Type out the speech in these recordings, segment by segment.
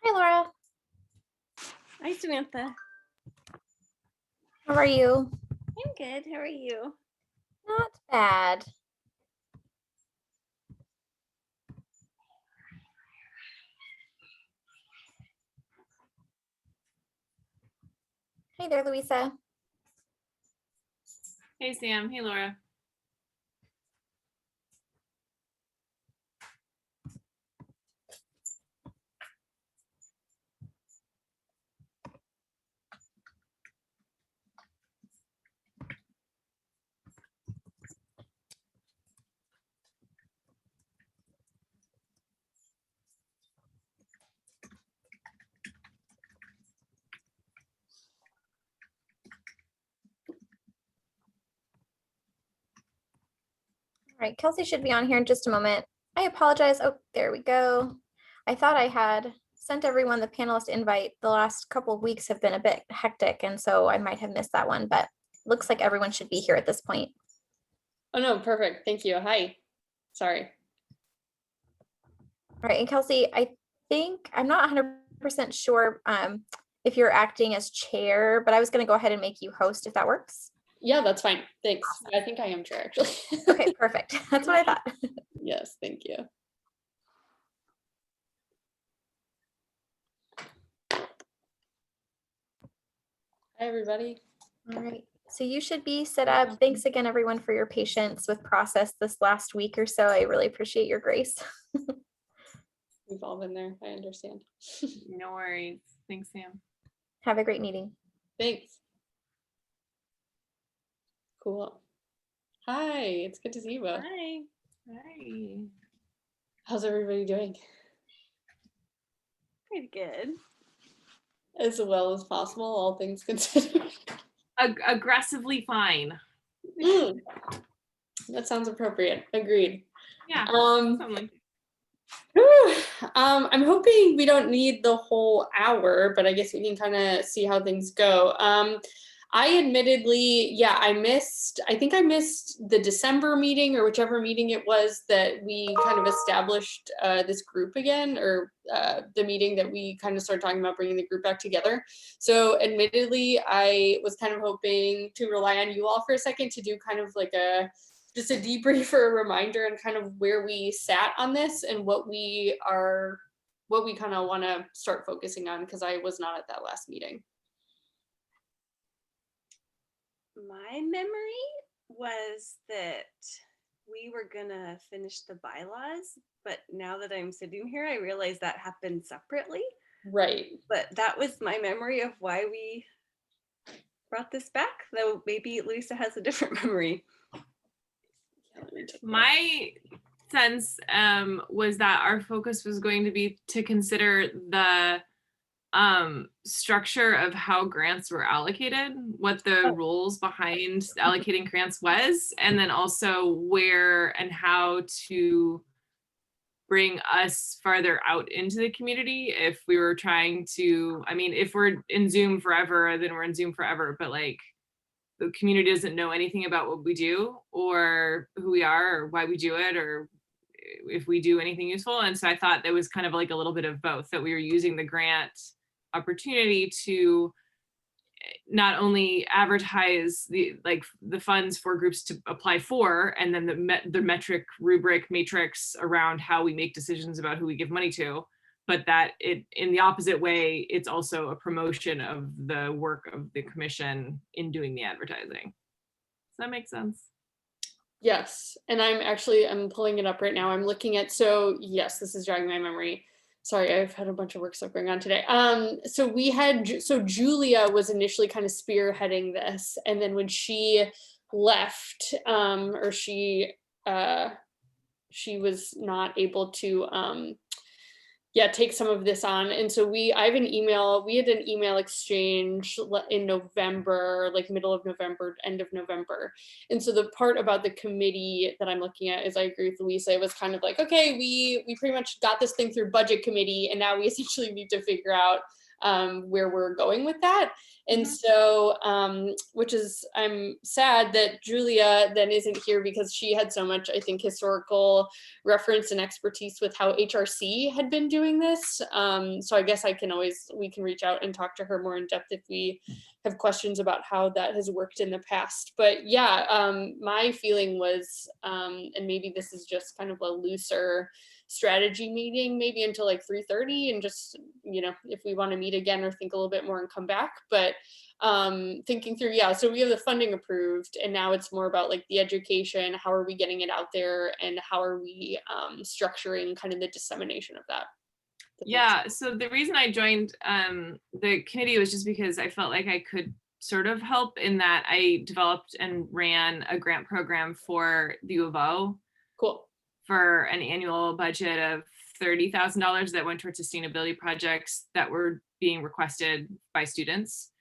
Hi, Laura. Hi, Samantha. How are you? I'm good. How are you? Not bad. Hey there, Louisa. Hey, Sam. Hey, Laura. All right, Kelsey should be on here in just a moment. I apologize. Oh, there we go. I thought I had sent everyone the panelist invite. The last couple of weeks have been a bit hectic, and so I might have missed that one, but looks like everyone should be here at this point. Oh, no, perfect. Thank you. Hi. Sorry. All right, and Kelsey, I think, I'm not 100% sure if you're acting as chair, but I was going to go ahead and make you host if that works. Yeah, that's fine. Thanks. I think I am chair, actually. Okay, perfect. That's what I thought. Yes, thank you. Hi, everybody. All right, so you should be set up. Thanks again, everyone, for your patience with process this last week or so. I really appreciate your grace. We've all been there. I understand. No worries. Thanks, Sam. Have a great meeting. Thanks. Cool. Hi, it's good to see you both. Hi. Hi. How's everybody doing? Pretty good. As well as possible, all things considered. Aggressively fine. That sounds appropriate. Agreed. Yeah. Um, Like I'm hoping we don't need the whole hour, but I guess we can kind of see how things go. I admittedly, yeah, I think I missed the December meeting or whichever meeting it was that we kind of established this group again, or the meeting that we kind of started talking about bringing the group back together. So admittedly, I was kind of hoping to rely on you all for a second to do kind of like just a debrief or a reminder and kind of where we sat on this and what we kind of want to start focusing on, because I was not at that last meeting. My memory was that we were gonna finish the bylaws, but now that I'm sitting here, I realize that happened separately. Right. But that was my memory of why we brought this back, though maybe Lisa has a different memory. my sense was that our focus was going to be to consider the structure of how grants were allocated, what the rules behind allocating grants was, and then also where and how to bring us farther out into the community if we were trying to, I mean, if we're in Zoom forever, then we're in Zoom forever, but like the community doesn't know anything about what we do or who we are or why we do it or if we do anything useful. And so I thought there was kind of like a little bit of both, that we were using the grant opportunity to not only advertise the funds for groups to apply for, and then the metric rubric matrix around how we make decisions about who we give money to, but that it, in the opposite way, it's also a promotion of the work of the commission in doing the advertising. Does that make sense? Yes, and I'm pulling it up right now. I'm looking at, so yes, this is jogging my memory. Sorry, I've had a bunch of work stuff going on today. So Julia was initially kind of spearheading this, and then when she left, or she was not able to take some of this on. And so we had an email exchange in November, like middle of November, end of November. And so the part about the committee that I'm looking at is, I agree with Louisa, it was kind of like, okay, we pretty much got this thing through budget committee, and now we essentially need to figure out where we're going with that. And so, which is, I'm sad that Julia then isn't here because she had so much, I think, historical reference and expertise with how HRC had been doing this. So I guess we can reach out and talk to her more in depth if we have questions about how that has worked in the past. But yeah, my feeling was, and maybe this is just kind of a looser strategy meeting, maybe until like 3:30, and just, if we want to meet again or think a little bit more and come back. But thinking through, yeah, so we have the funding approved, and now it's more about like the education, how are we getting it out there, and how are we structuring kind of the dissemination of that. Yeah, so the reason I joined the committee was just because I felt like I could sort of help in that I developed and ran a grant program for the U of O. Cool. For an annual budget of $30,000 that went towards sustainability projects that were being requested by students.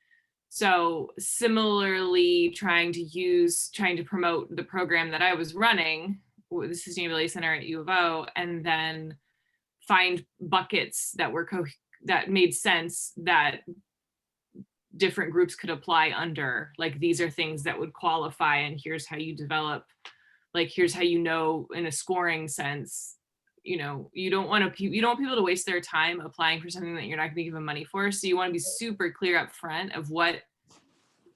So similarly, trying to promote the program that I was running with the Sustainability Center at U of O, and then find buckets that that made sense that different groups could apply under. Like, these are things that would qualify, and here's how you develop. Like, here's how in a scoring sense, you don't want people to waste their time applying for something that you're not going to give them money for. So you want to be super clear up front of what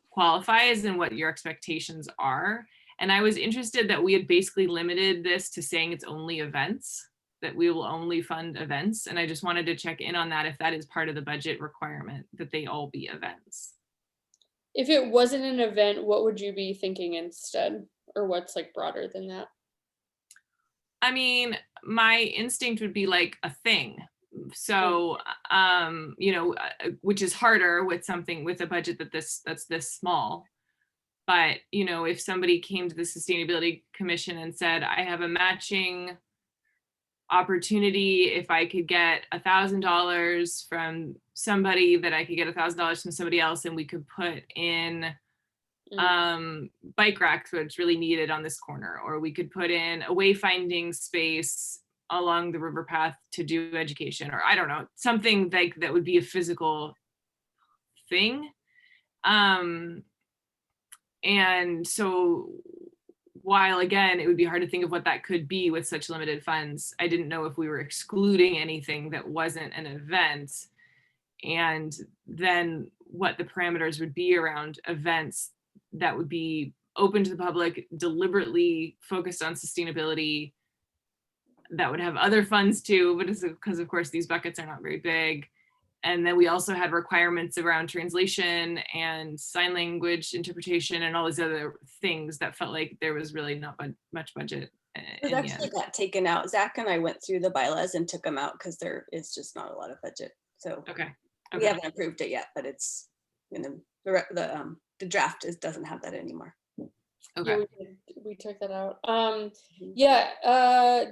qualifies and what your expectations are. And I was interested that we had basically limited this to saying it's only events, that we will only fund events. And I just wanted to check in on that, if that is part of the budget requirement, that they all be events. If it wasn't an event, what would you be thinking instead? Or what's like broader than that? I mean, my instinct would be like a thing. So, which is harder with a budget that's this small. But, if somebody came to the Sustainability Commission and said, I have a matching opportunity, if I could get $1,000 from somebody, that I could get $1,000 from somebody else, and we could put in bike racks, which really needed on this corner, or we could put in a wayfinding space along the river path to do education, or I don't know, something like that would be a physical thing. And so while again, it would be hard to think of what that could be with such limited funds, I didn't know if we were excluding anything that wasn't an event, and then what the parameters would be around events that would be open to the public, deliberately focused on sustainability, that would have other funds too, but it's because of course these buckets are not very big. And then we also had requirements around translation and sign language interpretation and all these other things that felt like there was really not much budget. It actually got taken out. Zach and I went through the bylaws and took them out because there is just not a lot of budget. So we haven't approved it yet, but it's the draft doesn't have that anymore. Okay. Yeah, we took that out.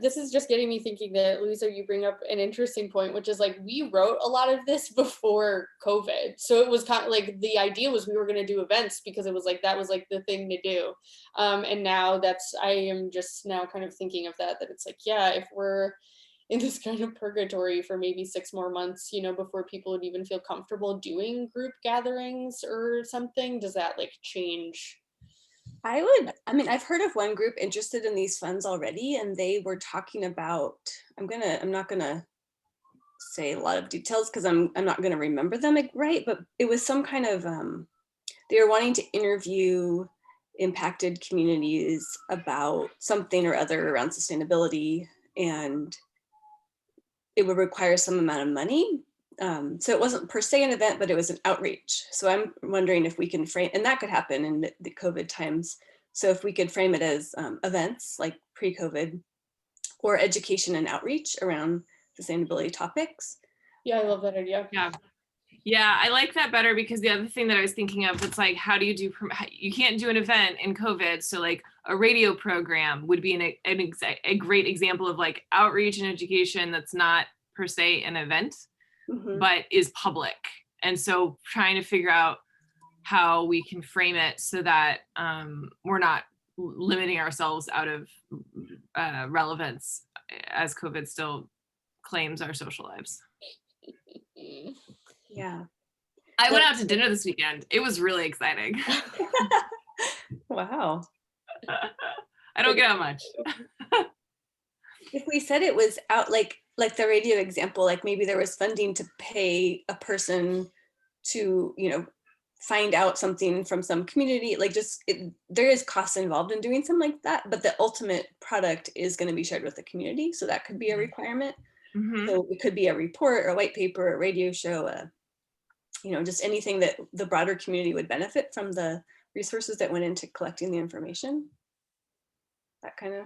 This is just getting me thinking that, Louisa, you bring up an interesting point, which is like, we wrote a lot of this before COVID. So it was kind of like, the idea was we were going to do events because it was like, that was like the thing to do. And now I am just now kind of thinking of that it's like, yeah, if we're in this kind of purgatory for maybe 6 more months, before people would even feel comfortable doing group gatherings or something, does that like change? I've heard of one group interested in these funds already, and they were talking about, I'm not gonna say a lot of details because I'm not gonna remember them right, but it was some kind of, they were wanting to interview impacted communities about something or other around sustainability, and it would require some amount of money. So it wasn't per se an event, but it was an outreach. So I'm wondering if we can frame, and that could happen in the COVID times. So if we could frame it as events like pre-COVID, or education and outreach around sustainability topics. Yeah, I love that idea. Yeah, I like that better, because the other thing that I was thinking of, it's like, how do you you can't do an event in COVID. So like a radio program would be a great example of like outreach and education that's not per se an event, but is public. And so trying to figure out how we can frame it so that we're not limiting ourselves out of relevance as COVID still claims our social lives. Yeah. I went out to dinner this weekend. It was really exciting. Wow. I don't get out much. If we said it was out, like the radio example, like maybe there was funding to pay a person to, you know, find out something from some community, like just there is cost involved in doing something like that, but the ultimate product is going to be shared with the community. So that could be a requirement. Mhm. So it could be a report or a white paper, a radio show, you know, just anything that the broader community would benefit from the resources that went into collecting the information. That kind of.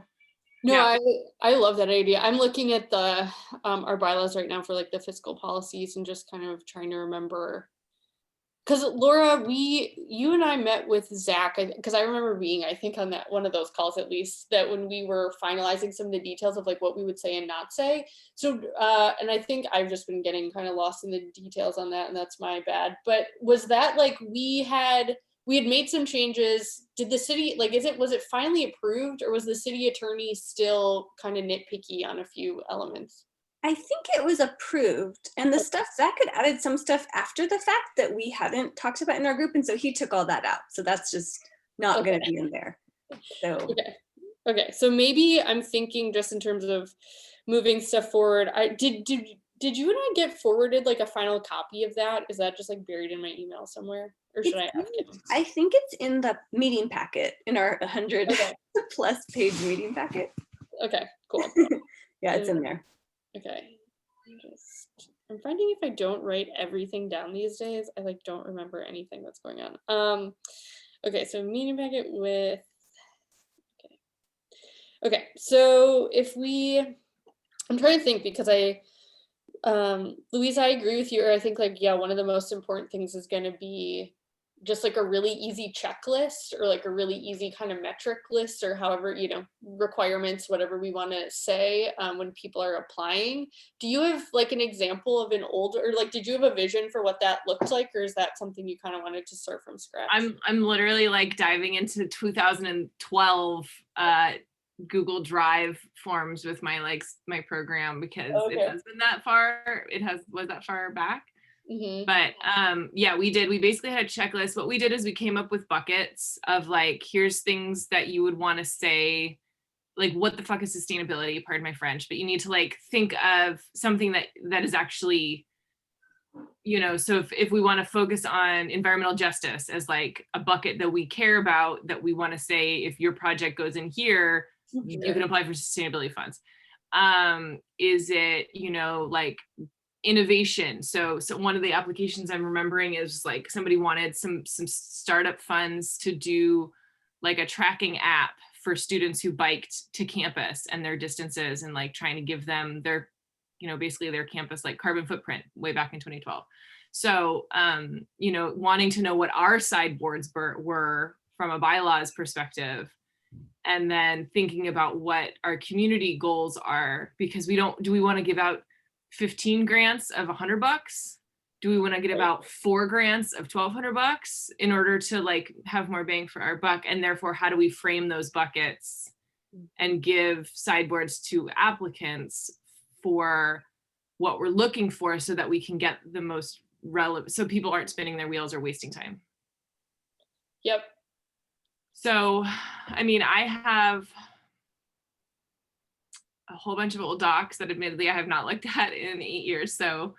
No, Yeah. I love that idea. I'm looking at the our bylaws right now for like the fiscal policies and just kind of trying to remember. Because Laura, you and I met with Zach, because I remember being, I think on that one of those calls at least, that when we were finalizing some of the details of like what we would say and not say. So, and I think I've just been getting kind of lost in the details on that, and that's my bad. But was that like we had made some changes? Did the city, like, was it finally approved, or was the city attorney still kind of nitpicky on a few elements? I think it was approved, and the stuff, Zach had added some stuff after the fact that we hadn't talked about in our group, and so he took all that out. So that's just not going to be in there. So Okay. So maybe I'm thinking just in terms of moving stuff forward. Did you and I get forwarded like a final copy of that? Is that just like buried in my email somewhere, or should I ask him? I think it's in the meeting packet, in our 100 plus page meeting packet. Okay, cool. Yeah, it's in there. Okay. I'm finding if I don't write everything down these days, I like don't remember anything that's going on. Okay, so meeting packet with, okay, so I'm trying to think because Louise, I agree with you, or I think like, yeah, one of the most important things is going to be just like a really easy checklist, or like a really easy kind of metric list, or however, you know, requirements, whatever we want to say, when people are applying. Do you have like an example of an old, or like, did you have a vision for what that looked like, or is that something you kind of wanted to start from scratch? I'm literally like diving into 2012 Google Drive forms with my program, because it has been that far. Was that far back. Mm-hmm. But yeah, we basically had a checklist. What we did is we came up with buckets of like, here's things that you would want to say, like, what the fuck is sustainability, pardon my French, but you need to like think of something that is actually, you know, so if we want to focus on environmental justice as like a bucket that we care about, that we want to say, if your project goes in here, you can apply for sustainability funds. Is it, you know, like innovation? So one of the applications I'm remembering is like somebody wanted some startup funds to do like a tracking app for students who biked to campus and their distances, and like trying to give them their, you know, basically their campus like carbon footprint way back in 2012. So you know, wanting to know what our sideboards were from a bylaws perspective, and then thinking about what our community goals are, because do we want to give out 15 grants of $100? Do we want to get about 4 grants of $1,200 in order to like have more bang for our buck? And therefore, how do we frame those buckets and give sideboards to applicants for what we're looking for, so that we can get the most relevant, so people aren't spinning their wheels or wasting time? Yep. So, I mean, I have a whole bunch of old docs that admittedly I have not looked at in 8 years. So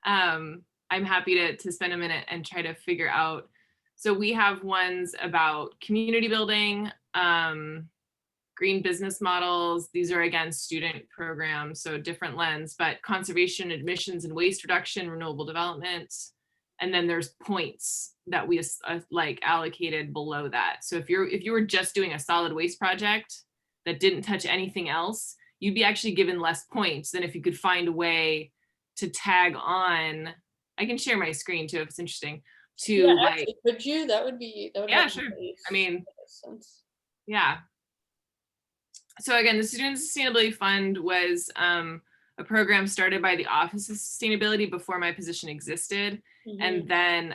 I'm happy to spend a minute and try to figure out. So we have ones about community building, green business models. These are again student programs, so different lens, but conservation, admissions and waste reduction, renewable development. And then there's points that we like allocated below that. So if you were just doing a solid waste project that didn't touch anything else, you'd be actually given less points than if you could find a way to tag on. I can share my screen too if it's interesting. Yeah, actually, could you? That would yeah, sure. I mean, yeah. So again, the Student Sustainability Fund was a program started by the Office of Sustainability before my position existed. Mm-hmm. And then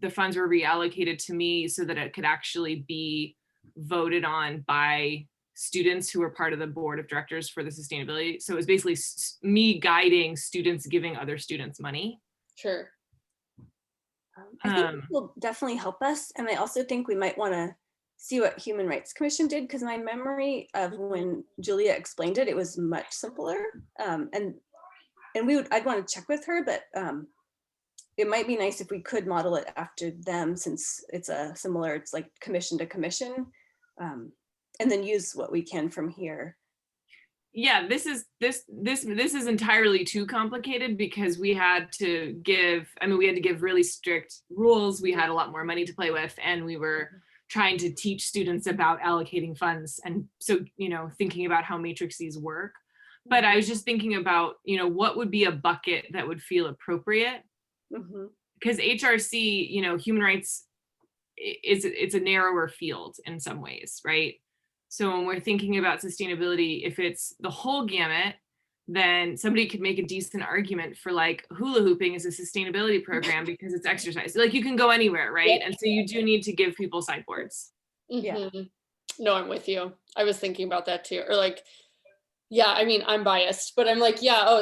the funds were reallocated to me so that it could actually be voted on by students who were part of the board of directors for the sustainability. So it was basically me guiding students giving other students money. Sure. I think it will definitely help us. And I also think we might want to see what Human Rights Commission did, because my memory of when Julia explained it, it was much simpler. And I'd want to check with her, but it might be nice if we could model it after them, since it's it's like commission to commission, and then use what we can from here. Yeah, this is entirely too complicated, because we had to give really strict rules. We had a lot more money to play with, and we were trying to teach students about allocating funds. And so, thinking about how matrices work. But I was just thinking about, what would be a bucket that would feel appropriate? Because HRC, human rights it's a narrower field in some ways, right? So when we're thinking about sustainability, if it's the whole gamut, then somebody could make a decent argument for like hula hooping is a sustainability program because it's exercise. Like you can go anywhere, right? Yeah. And so you do need to give people sideboards. Yeah. No, I'm with you. I was thinking about that too. Or like, yeah, I mean, I'm biased, but I'm like, yeah, I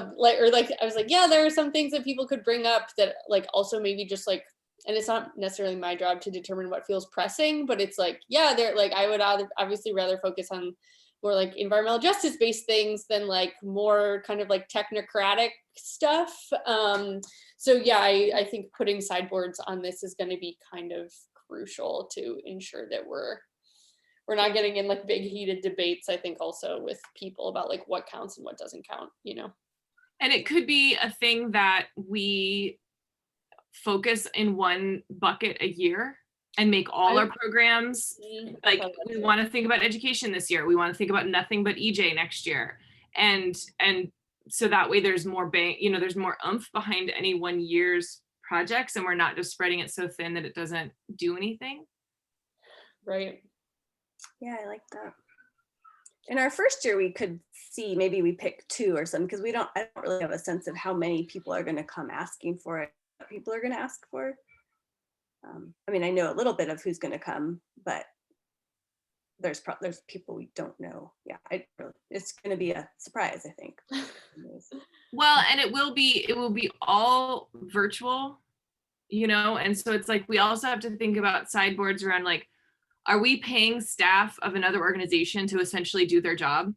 was like, yeah, there are some things that people could bring up that like also maybe just like, and it's not necessarily my job to determine what feels pressing, but it's like, yeah, they're like, I would obviously rather focus on more like environmental justice based things than like more kind of like technocratic stuff. So yeah, I think putting sideboards on this is going to be kind of crucial to ensure that we're not getting in like big heated debates, I think also with people about like what counts and what doesn't count, And it could be a thing that we focus in one bucket a year and make all our programs, like we want to think about education this year. We want to think about nothing but EJ next year. And so that way there's more there's more oomph behind any one year's projects, and we're not just spreading it so thin that it doesn't do anything. Right. Yeah, I like that. In our first year, we could see, maybe we pick 2 or something, because I don't really have a sense of how many people are going to come asking for it, what people are going to ask for. I mean, I know a little bit of who's going to come, but there's people we don't know. Yeah, it's going to be a surprise, I think. Well, and it will be all virtual, and so it's like we also have to think about sideboards around like, are we paying staff of another organization to essentially do their job?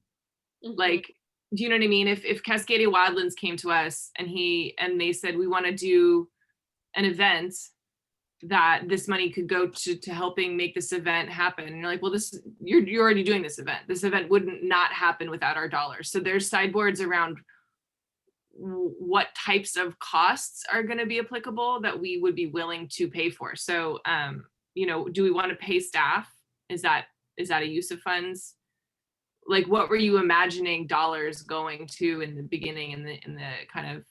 Like, do you know what I mean? If Cascadia Wildlands came to us and they said, we want to do an event that this money could go to helping make this event happen. And you're like, well, you're already doing this event. This event wouldn't not happen without our dollars. So there's sideboards around what types of costs are going to be applicable that we would be willing to pay for. So, do we want to pay staff? Is that a use of funds? Like, what were you imagining dollars going to in the beginning, in the kind of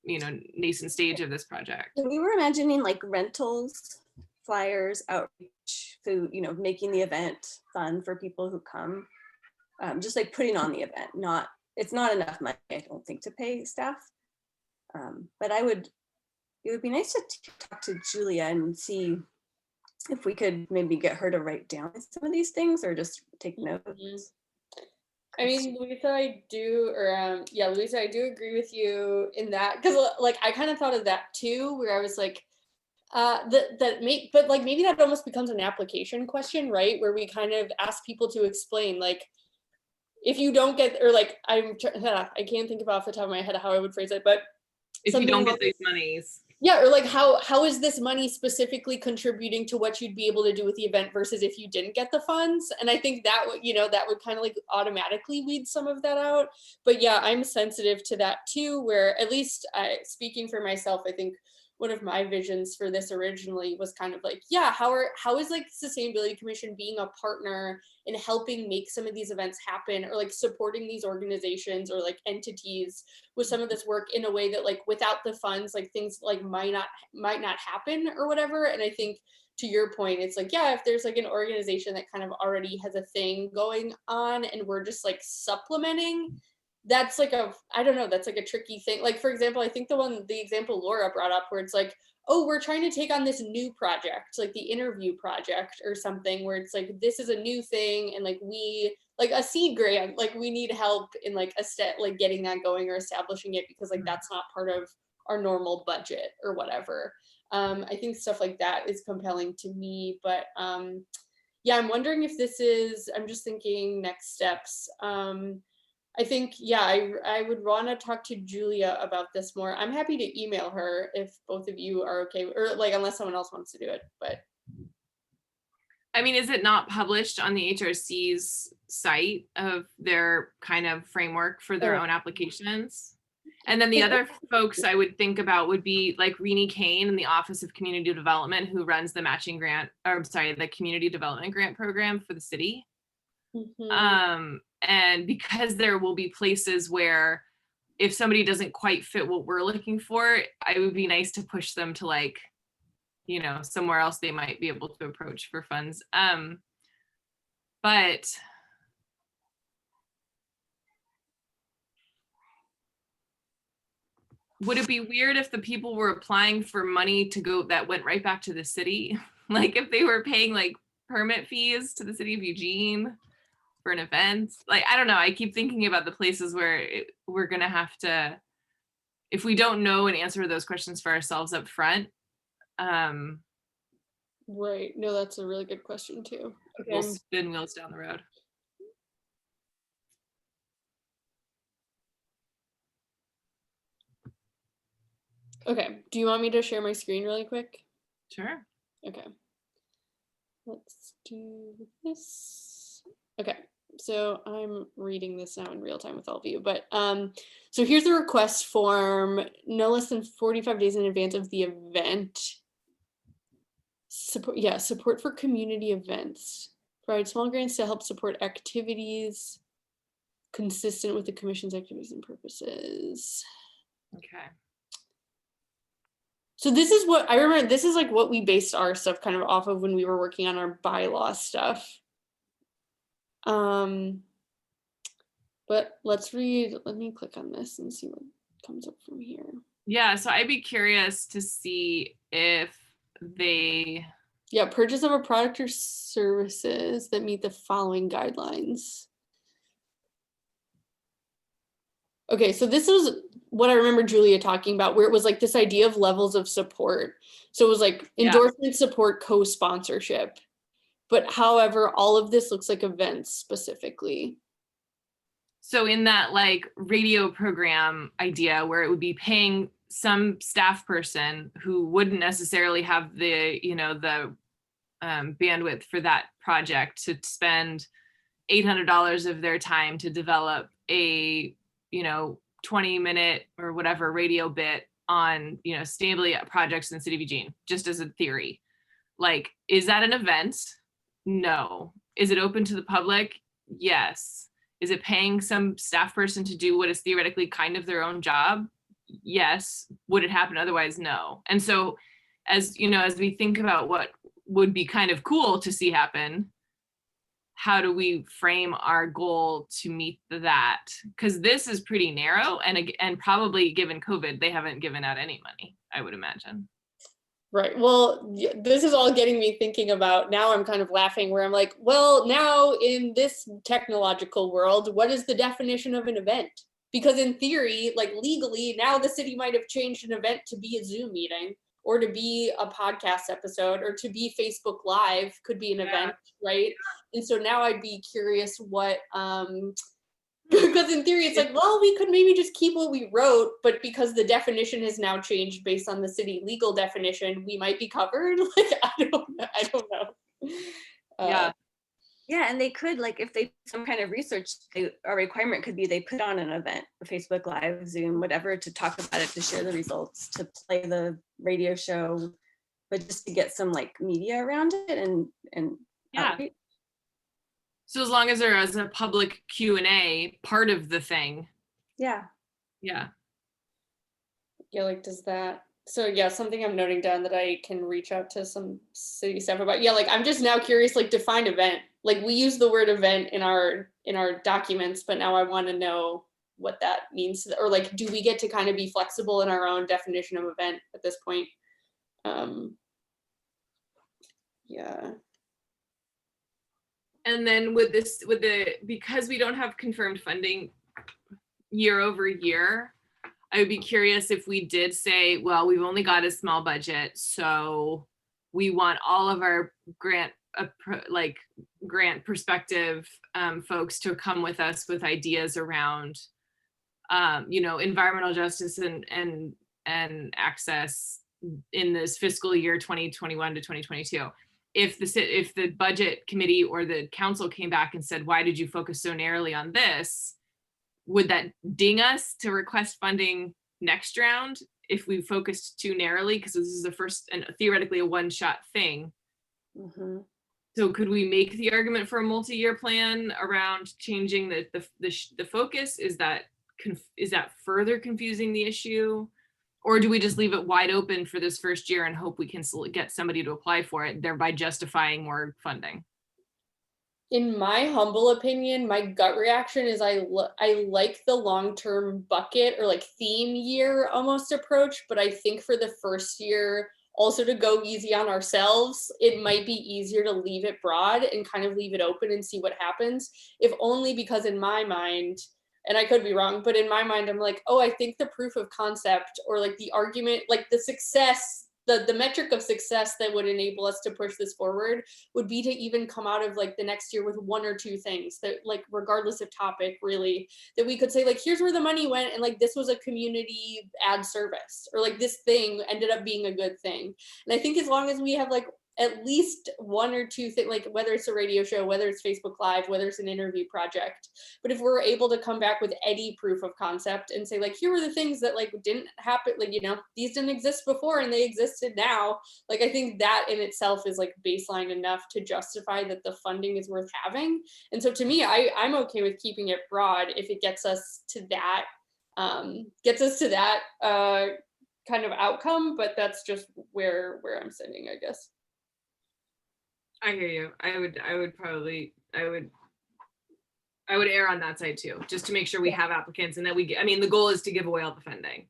nascent stage of this project? We were imagining like rentals, flyers, outreach, food, making the event fun for people who come, just like putting on the event. It's not enough money, I don't think, to pay staff, but it would be nice to talk to Julia and see if we could maybe get her to write down some of these things or just take notes. I mean, Louisa, I do agree with you in that, because like I kind of thought of that too, where I was like, but like maybe that almost becomes an application question, right? Where we kind of ask people to explain, like, if you don't get, or like I can't think of off the top of my head how I would phrase it, but if you don't get these monies. Yeah, or like how is this money specifically contributing to what you'd be able to do with the event versus if you didn't get the funds? And I think that would kind of like automatically weed some of that out. But yeah, I'm sensitive to that too, where at least speaking for myself, I think one of my visions for this originally was kind of like, yeah, how is like Sustainability Commission being a partner in helping make some of these events happen, or like supporting these organizations or like entities with some of this work in a way that like without the funds, like things like might not happen or whatever. And I think to your point, it's like, yeah, if there's like an organization that kind of already has a thing going on and we're just like supplementing, that's like that's like a tricky thing. Like, for example, I think the example Laura brought up where it's like, oh, we're trying to take on this new project, like the interview project or something, where it's like, this is a new thing. And like, we like a seed grant, like we need help in like like getting that going or establishing it, because like, that's not part of our normal budget or whatever. I think stuff like that is compelling to me, but yeah, I'm wondering if this is, I'm just thinking next steps. I think, yeah, I would want to talk to Julia about this more. I'm happy to email her if both of you are okay, or like, unless someone else wants to do it, but. I mean, is it not published on the HRC's site of their kind of framework for their own applications? And then the other folks I would think about would be like Renee Kane in the Office of Community Development, who runs the matching grant, or I'm sorry, the Community Development Grant Program for the city. And because there will be places where if somebody doesn't quite fit what we're looking for, it would be nice to push them to like, you know, somewhere else they might be able to approach for funds. But would it be weird if the people were applying for money to go that went right back to the city? Like if they were paying like permit fees to the city of Eugene for an event? Like, I don't know. I keep thinking about the places where we're going to have to, if we don't know and answer those questions for ourselves up front, Right. No, that's a really good question too. Okay. we'll spin wheels down the road. Okay. Do you want me to share my screen really quick? Sure. Okay. Let's do this. Okay. So I'm reading this now in real time with all of you, but so here's the request form no less than 45 days in advance of the event. Support for community events. Provide small grants to help support activities consistent with the commission's activities and purposes. Okay. So this is what I remember. This is like what we based our stuff kind of off of when we were working on our bylaw stuff. But let's read. Let me click on this and see what comes up from here. Yeah, so I'd be curious to see if they. Yeah, purchase of a product or services that meet the following guidelines. Okay, so this was what I remember Julia talking about, where it was like this idea of levels of support. So it was like endorsement, support, co-sponsorship. But however, all of this looks like events specifically. So in that like radio program idea where it would be paying some staff person who wouldn't necessarily have the, you know, the bandwidth for that project to spend $800 of their time to develop a, you know, 20-minute or whatever radio bit on, you know, sustainability projects in the city of Eugene, just as a theory. Like, is that an event? No. Is it open to the public? Yes. Is it paying some staff person to do what is theoretically kind of their own job? Yes. Would it happen otherwise? No. And so, as you know, as we think about what would be kind of cool to see happen, how do we frame our goal to meet that? Because this is pretty narrow, and probably given COVID, they haven't given out any money, I would imagine. Right. Well, this is all getting me thinking about, now I'm kind of laughing where I'm like, well, now in this technological world, what is the definition of an event? Because in theory, like legally, now the city might have changed an event to be a Zoom meeting or to be a podcast episode or to be Facebook Live could be an event, right? And so now I'd be curious what, because in theory it's like, well, we could maybe just keep what we wrote, but because the definition has now changed based on the city legal definition, we might be covered. Like, I don't know. Yeah, and they could, like, if they some kind of research, a requirement could be they put on an event, a Facebook Live, Zoom, whatever, to talk about it, to share the results, to play the radio show, but just to get some like media around it and outreach. So as long as there is a public Q&A part of the thing. Yeah. Yeah. Yeah, like does that, so yeah, something I'm noting down that I can reach out to some city staff about. Yeah, like I'm just now curious, like define event. Like we use the word event in our documents, but now I want to know what that means. Or like, do we get to kind of be flexible in our own definition of event at this point? Yeah. And then because we don't have confirmed funding year over year, I would be curious if we did say, well, we've only got a small budget, so we want all of our grant perspective folks to come with us with ideas around environmental justice and access in this fiscal year 2021 to 2022. If the budget committee or the council came back and said, why did you focus so narrowly on this? Would that ding us to request funding next round if we focused too narrowly? Because this is the first and theoretically a one-shot thing. Mm-hmm. So could we make the argument for a multi-year plan around changing the focus? Is that further confusing the issue? Or do we just leave it wide open for this first year and hope we can get somebody to apply for it, thereby justifying more funding? In my humble opinion, my gut reaction is I like the long-term bucket or like theme year almost approach, but I think for the first year, also to go easy on ourselves, it might be easier to leave it broad and kind of leave it open and see what happens, if only because in my mind, and I could be wrong, but in my mind, I'm like, oh, I think the proof of concept or like the argument, like the success, the metric of success that would enable us to push this forward would be to even come out of like the next year with one or two things that, like, regardless of topic, really, that we could say like, here's where the money went, and like this was a community ad service, or like this thing ended up being a good thing. And I think as long as we have like at least one or two things, like whether it's a radio show, whether it's Facebook Live, whether it's an interview project, but if we're able to come back with any proof of concept and say like, here were the things that like didn't happen, like, these didn't exist before and they existed now, like I think that in itself is like baseline enough to justify that the funding is worth having. And so to me, I'm okay with keeping it broad if it gets us to that kind of outcome, but that's just where I'm sitting, I guess. I hear you. I would err on that side too, just to make sure we have applicants and that the goal is to give away all the funding.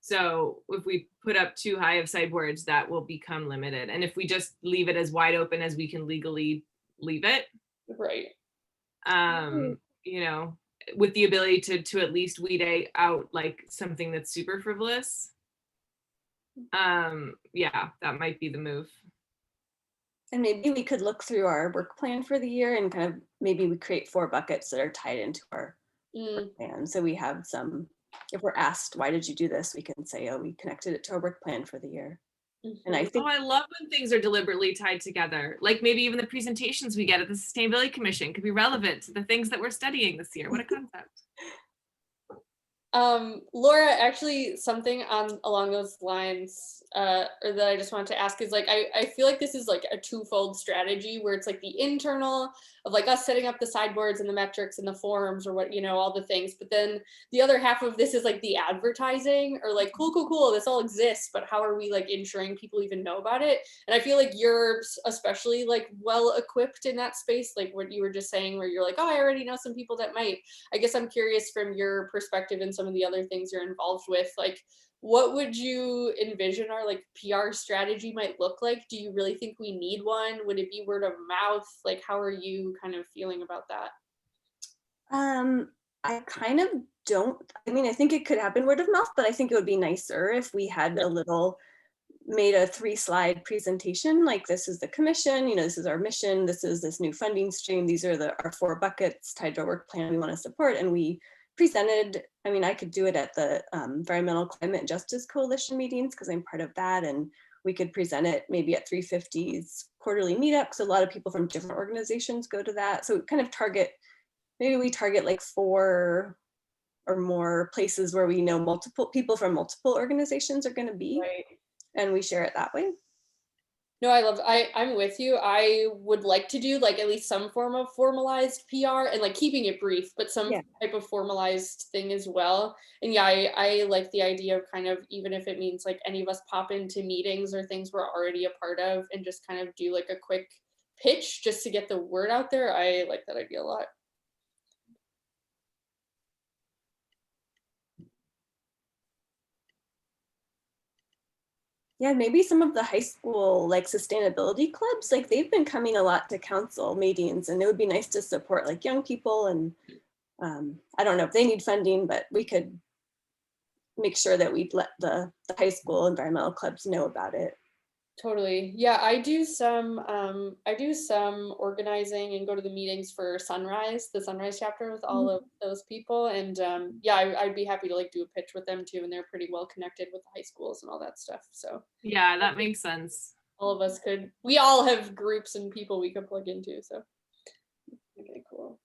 So if we put up too high of sideboards, that will become limited. And if we just leave it as wide open as we can legally leave it. Right. With the ability to at least weed out like something that's super frivolous. Yeah, that might be the move. And maybe we could look through our work plan for the year and kind of maybe we create 4 buckets that are tied into our work plan. So we have some, if we're asked, why did you do this? We can say, oh, we connected it to our work plan for the year. And I think, I love when things are deliberately tied together. Like maybe even the presentations we get at the Sustainability Commission could be relevant to the things that we're studying this year. What a concept. Laura, actually something along those lines, or that I just wanted to ask is like, I feel like this is like a twofold strategy where it's like the internal of like us setting up the sideboards and the metrics and the forums or what, all the things. But then the other half of this is like the advertising or like, cool, this all exists, but how are we like ensuring people even know about it? And I feel like you're especially like well equipped in that space, like what you were just saying, where you're like, oh, I already know some people that might. I guess I'm curious from your perspective and some of the other things you're involved with, like what would you envision our like PR strategy might look like? Do you really think we need one? Would it be word of mouth? Like how are you kind of feeling about that? I kind of don't, I think it could happen word of mouth, but I think it would be nicer if we had made a 3-slide presentation, like this is the commission, this is our mission, this is this new funding stream, these are our 4 buckets tied to our work plan we want to support. And we presented, I could do it at the Environmental Climate and Justice Coalition meetings because I'm part of that, and we could present it maybe at 350's quarterly meetups. A lot of people from different organizations go to that. So kind of maybe we target like 4 or more places where we know multiple people from multiple organizations are going to be, right, and we share it that way. No, I'm with you. I would like to do like at least some form of formalized PR and like keeping it brief, but some type of formalized thing as well. And yeah, I like the idea of kind of, even if it means like any of us pop into meetings or things we're already a part of and just kind of do like a quick pitch just to get the word out there. I like that idea a lot. Yeah, maybe some of the high school like sustainability clubs, like they've been coming a lot to council meetings, and it would be nice to support like young people. And I don't know if they need funding, but we could make sure that we let the high school environmental clubs know about it. Totally. Yeah, I do some organizing and go to the meetings for Sunrise, the Sunrise chapter with all of those people. And yeah, I'd be happy to like do a pitch with them too. And they're pretty well connected with the high schools and all that stuff. So Yeah, that makes sense. all of us we all have groups and people we could plug into. So okay, cool.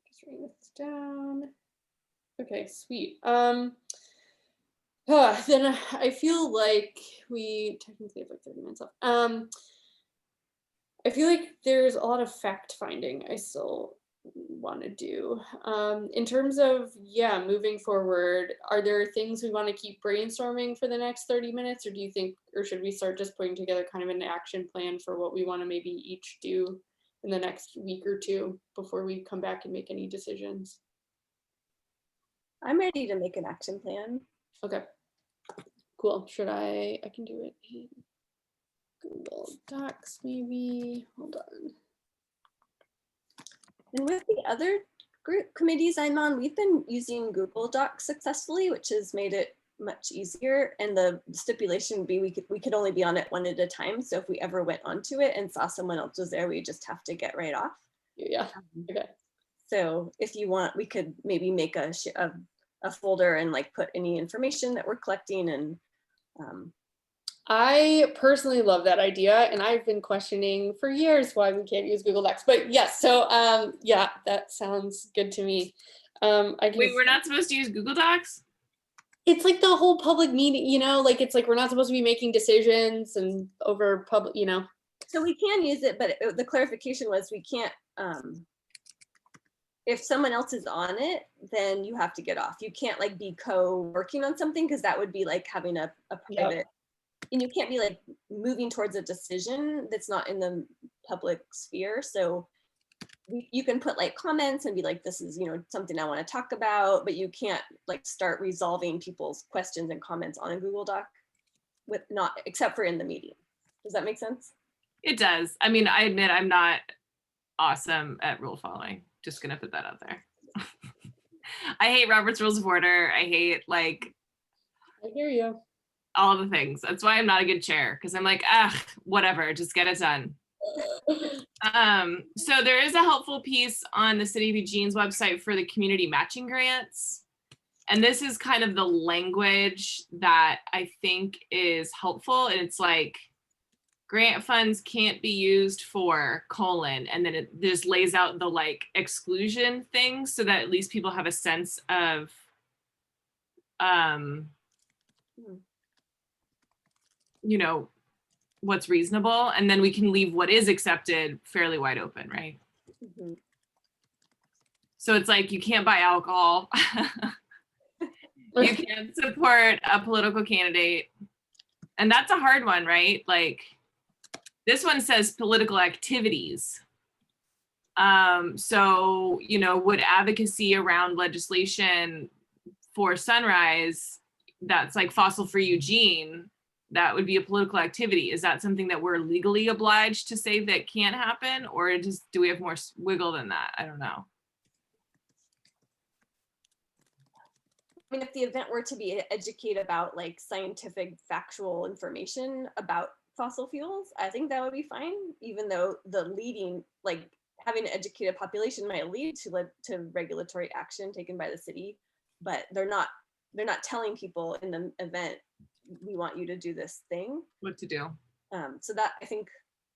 Just writing this down. Okay, sweet. Then I feel like we technically have like 30 minutes left. I feel like there's a lot of fact finding I still want to do. In terms of, yeah, moving forward, are there things we want to keep brainstorming for the next 30 minutes, or do you think, or should we start just putting together kind of an action plan for what we want to maybe each do in the next week or two before we come back and make any decisions? I'm ready to make an action plan. Okay, cool. I can do it in Google Docs maybe. Hold on. And with the other group committees I'm on, we've been using Google Docs successfully, which has made it much easier. And the stipulation would be we could only be on it one at a time. So if we ever went onto it and saw someone else was there, we just have to get right off. Yeah. Okay. So if you want, we could maybe make a folder and like put any information that we're collecting. And I personally love that idea, and I've been questioning for years why we can't use Google Docs. But yes, so yeah, that sounds good to me. Wait, we're not supposed to use Google Docs? It's like the whole public meeting, you know, like it's like we're not supposed to be making decisions and over public, you know. So we can use it, but the clarification was we can't. If someone else is on it, then you have to get off. You can't like be co-working on something, because that would be like having a private. Yep. And you can't be like moving towards a decision that's not in the public sphere. So you can put like comments and be like, this is, you know, something I want to talk about, but you can't like start resolving people's questions and comments on a Google Doc with not, except for in the meeting. Does that make sense? It does. I mean, I admit I'm not awesome at rule following. Just gonna put that out there. I hate Robert's Rules of Order. I hate like. I hear you. All the things. That's why I'm not a good chair, because I'm like, whatever, just get it done. So there is a helpful piece on the City of Eugene's website for the community matching grants. And this is kind of the language that I think is helpful. And it's like, grant funds can't be used for : and then it just lays out the like exclusion things so that at least people have a sense of you know, what's reasonable, and then we can leave what is accepted fairly wide open, right? Mm-hmm. So it's like, you can't buy alcohol. You can't support a political candidate. And that's a hard one, right? Like, this one says political activities. So, you know, would advocacy around legislation for Sunrise, that's like fossil free Eugene, that would be a political activity. Is that something that we're legally obliged to say that can't happen, or just do we have more wiggle than that? I don't know. I mean, if the event were to be educate about like scientific factual information about fossil fuels, I think that would be fine, even though the leading, like having an educated population might lead to regulatory action taken by the city, but they're not telling people in the event, we want you to do this thing. What to do. So that, I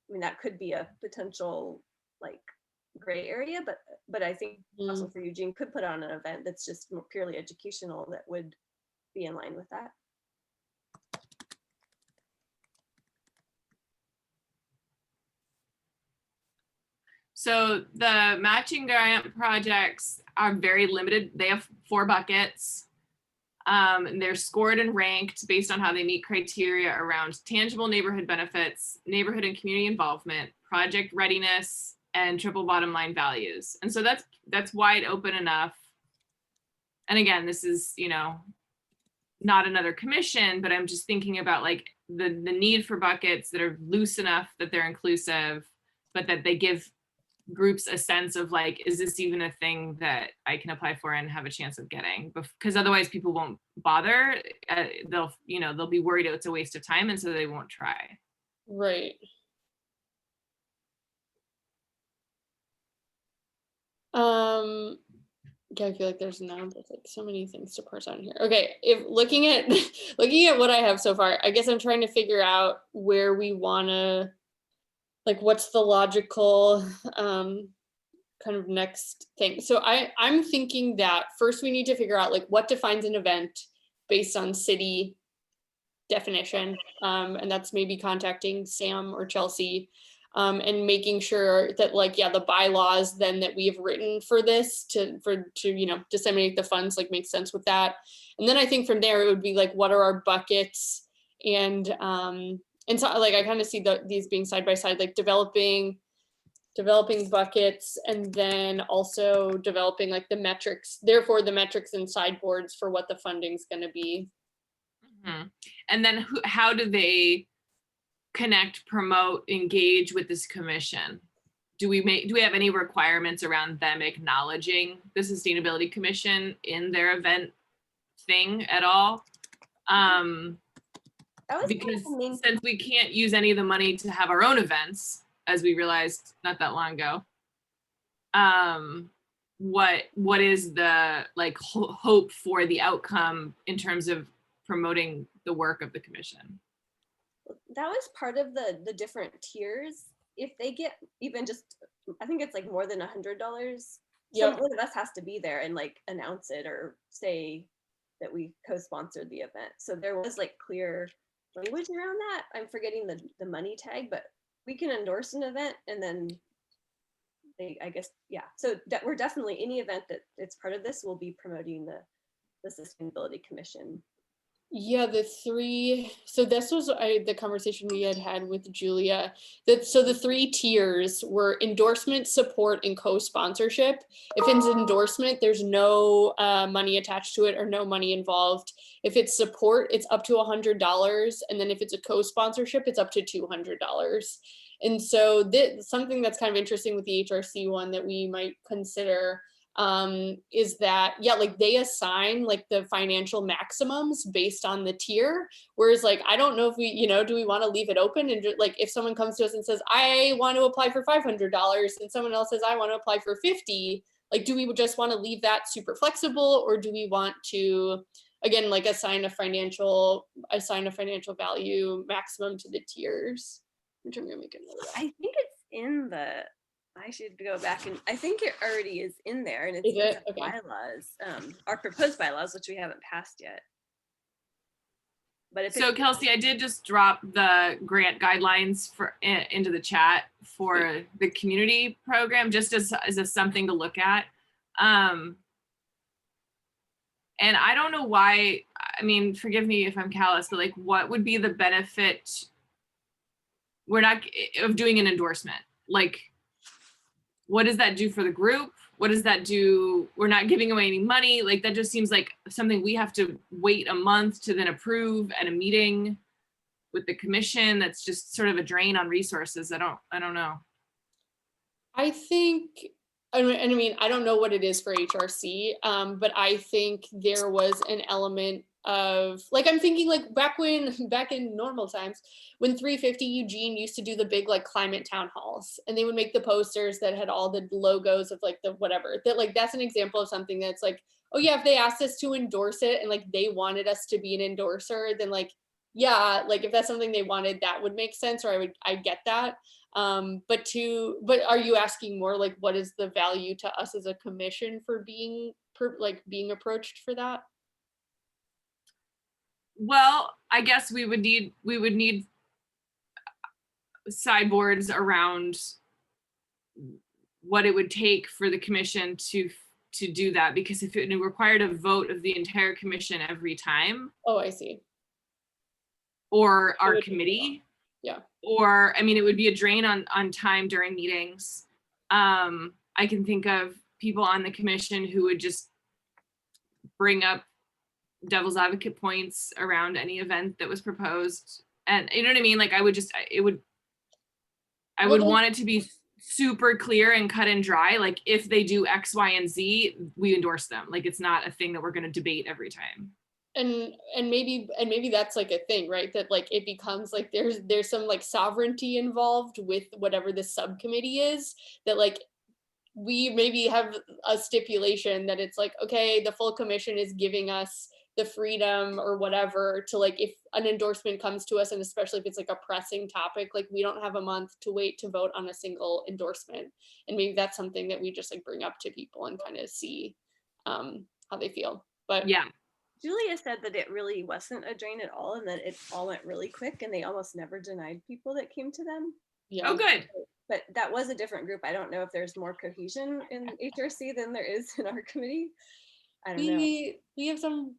mean, that could be a potential like gray area, but I think Fossil for Eugene could put on an event that's just more purely educational that would be in line with that. So the matching grant projects are very limited. They have 4 buckets. And they're scored and ranked based on how they meet criteria around tangible neighborhood benefits, neighborhood and community involvement, project readiness, and triple bottom line values. And so that's wide open enough. And again, this is, you know, not another commission, but I'm just thinking about like the need for buckets that are loose enough that they're inclusive, but that they give groups a sense of like, is this even a thing that I can apply for and have a chance of getting? Because otherwise people won't bother. They'll be worried it's a waste of time, and so they won't try. Right. Yeah, I feel like there's like so many things to parse out here. Okay, if looking at looking at what I have so far, I guess I'm trying to figure out where we wanna, like, what's the logical kind of next thing. So I'm thinking that first we need to figure out like what defines an event based on city definition, and that's maybe contacting Sam or Chelsea, and making sure that like, yeah, the bylaws then that we have written for this to disseminate the funds like makes sense with that. And then I think from there it would be like, what are our buckets, and so like I kind of see these being side by side, like developing buckets, and then also developing like the metrics, therefore the metrics and sideboards for what the funding's going to be. Mm-hmm. And then how do they connect, promote, engage with this commission? Do we have any requirements around them acknowledging the Sustainability Commission in their event thing at all? Because since we can't use any of the money to have our own events, as we realized not that long ago, what is the like hope for the outcome in terms of promoting the work of the commission? That was part of the different tiers. If they get even just, I think it's like more than $100, someone of us has to be there and like announce it or say that we co-sponsored the event. So there was like clear language around that. I'm forgetting the money tag, but we can endorse an event and then I guess, yeah. So we're definitely, any event that it's part of this will be promoting the Sustainability Commission. Yeah, so this was the conversation we had with Julia. So the 3 tiers were endorsement, support, and co-sponsorship. If it's endorsement, there's no money attached to it or no money involved. If it's support, it's up to $100. And then if it's a co-sponsorship, it's up to $200. And so something that's kind of interesting with the HRC one that we might consider is that, yeah, like they assign like the financial maximums based on the tier, whereas like I don't know if we, do we want to leave it open and like if someone comes to us and says I want to apply for $500 and someone else says I want to apply for 50, like do we just want to leave that super flexible, or do we want to again like assign a financial value maximum to the tiers? Which I'm gonna make a note of. I think it's in I should go back, and I think it already is in there, and it's in the bylaws, our proposed bylaws, which we haven't passed yet. But if so Kelsey, I did just drop the grant guidelines into the chat for the community program, just as something to look at. And I don't know why, I mean, forgive me if I'm callous, but like what would be the benefit of doing an endorsement? Like, what does that do for the group? What does that do? We're not giving away any money. Like that just seems like something we have to wait a month to then approve at a meeting with the commission. That's just sort of a drain on resources. I don't know. I think, I mean, I don't know what it is for HRC, but I think there was an element of like, I'm thinking like back in normal times when 350 Eugene used to do the big like climate town halls, and they would make the posters that had all the logos of like the whatever, that like that's an example of something that's like, oh yeah, if they asked us to endorse it and like they wanted us to be an endorser, then like, yeah, like if that's something they wanted, that would make sense, or I get that. But are you asking more like what is the value to us as a commission for being approached for that? Well, I guess we would need sideboards around what it would take for the commission to do that, because if it required a vote of the entire commission every time. Oh, I see. Or our committee. Yeah. Or, I mean, it would be a drain on time during meetings. I can think of people on the commission who would just bring up devil's advocate points around any event that was proposed. And you know what I mean? Like I would want it to be super clear and cut and dry. Like if they do X, Y, and Z, we endorse them. Like it's not a thing that we're going to debate every time. And maybe that's like a thing, right? That like it becomes like there's some like sovereignty involved with whatever the subcommittee is, that like we maybe have a stipulation that it's like, okay, the full commission is giving us the freedom or whatever to, like, if an endorsement comes to us, and especially if it's like a pressing topic, like we don't have a month to wait to vote on a single endorsement. And maybe that's something that we just like bring up to people and kind of see how they feel. But Yeah. Julia said that it really wasn't a drain at all and that it all went really quick and they almost never denied people that came to them. yeah. Oh, good. But that was a different group. I don't know if there's more cohesion in HRC than there is in our committee. I don't know. We have some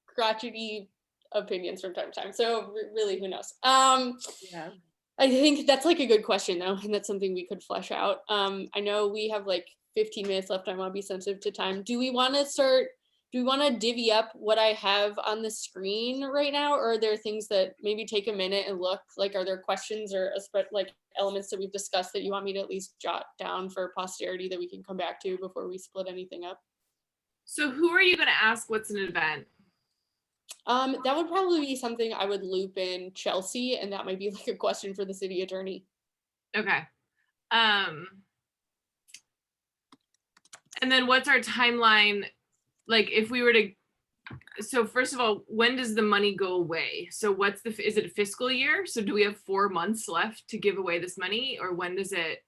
crotchety opinions from time to time, so really, who knows? Yeah. I think that's like a good question though, and that's something we could flesh out. I know we have like 15 minutes left. I want to be sensitive to time. Do we want to divvy up what I have on the screen right now, or are there things that maybe take a minute and look, like, are there questions or like elements that we've discussed that you want me to at least jot down for posterity that we can come back to before we split anything up? So who are you going to ask what's an event? That would probably be something I would loop in Chelsea, and that might be like a question for the city attorney. Okay. And then what's our timeline? Like if we were to, so first of all, when does the money go away? So is it a fiscal year? So do we have 4 months left to give away this money, or when does the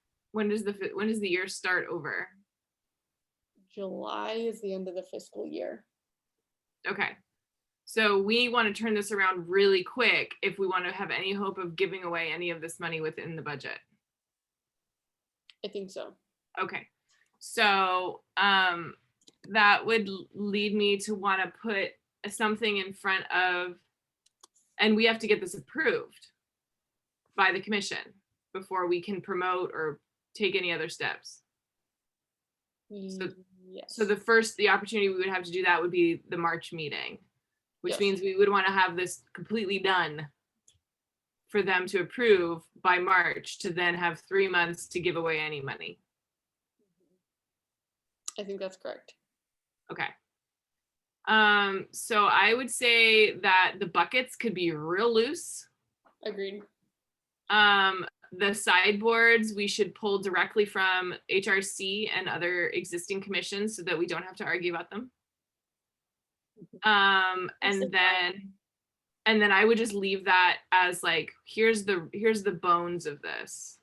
year start over? July is the end of the fiscal year. Okay. So we want to turn this around really quick if we want to have any hope of giving away any of this money within the budget. I think so. Okay. So that would lead me to want to put something in front of, and we have to get this approved by the commission before we can promote or take any other steps. So, yes. so the opportunity we would have to do that would be the March meeting, which Yes. means we would want to have this completely done for them to approve by March, to then have 3 months to give away any money. I think that's correct. Okay. So I would say that the buckets could be real loose. Agreed. The sideboards we should pull directly from HRC and other existing commissions so that we don't have to argue about them. And then I would just leave that as like, here's the bones of this.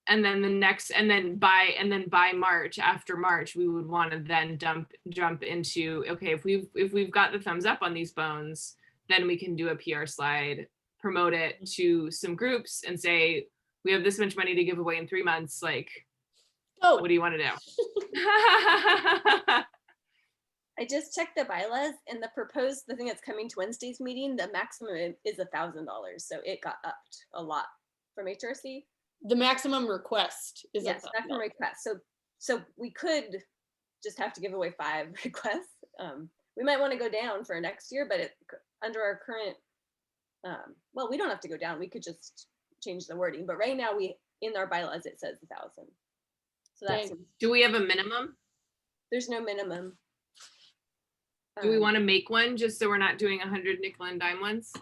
And then by March, after March, we would want to then jump into, okay, if we've got the thumbs up on these bones, then we can do a PR slide, promote it to some groups and say, we have this much money to give away in 3 months. Like, what do you want to do? I just checked the bylaws and the thing that's coming to Wednesday's meeting, the maximum is $1,000. So it got upped a lot from HRC. The maximum request is yes, maximum request. So we could just have to give away 5 requests. We might want to go down for next year, but under our current, well, we don't have to go down. We could just change the wording. But right now, in our bylaws it says 1,000. So that's. Do we have a minimum? There's no minimum. Do we want to make one just so we're not doing 100 nickel and dime ones?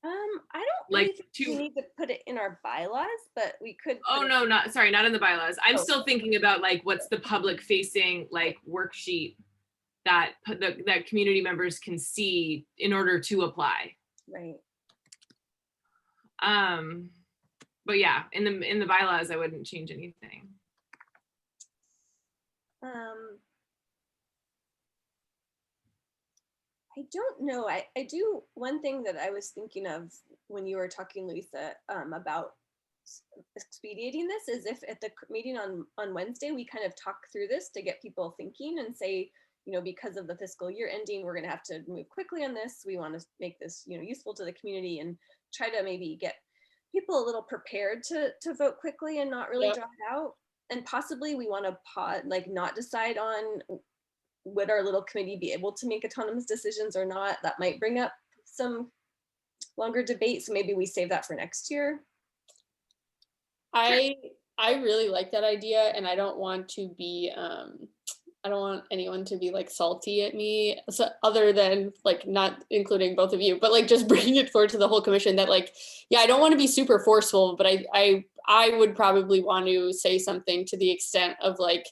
I don't really think we need to put it in our bylaws, but we could. Oh no, not in the bylaws. I'm still thinking about like what's the public facing like worksheet that that community members can see in order to apply. Right. But yeah, in the bylaws, I wouldn't change anything. I don't know. I do one thing that I was thinking of when you were talking, Lisa, about expediting this is if at the meeting on Wednesday, we kind of talk through this to get people thinking and say, because of the fiscal year ending, we're going to have to move quickly on this. We want to make this, useful to the community and try to maybe get people a little prepared to vote quickly and not really draw it out. And possibly we want to not decide on would our little committee be able to make autonomous decisions or not? That might bring up some longer debate. So maybe we save that for next year. I really like that idea, and I don't want to be I don't want anyone to be like salty at me, so, other than like not including both of you, but like just bringing it forward to the whole commission that like, yeah, I don't want to be super forceful, but I would probably want to say something to the extent of like,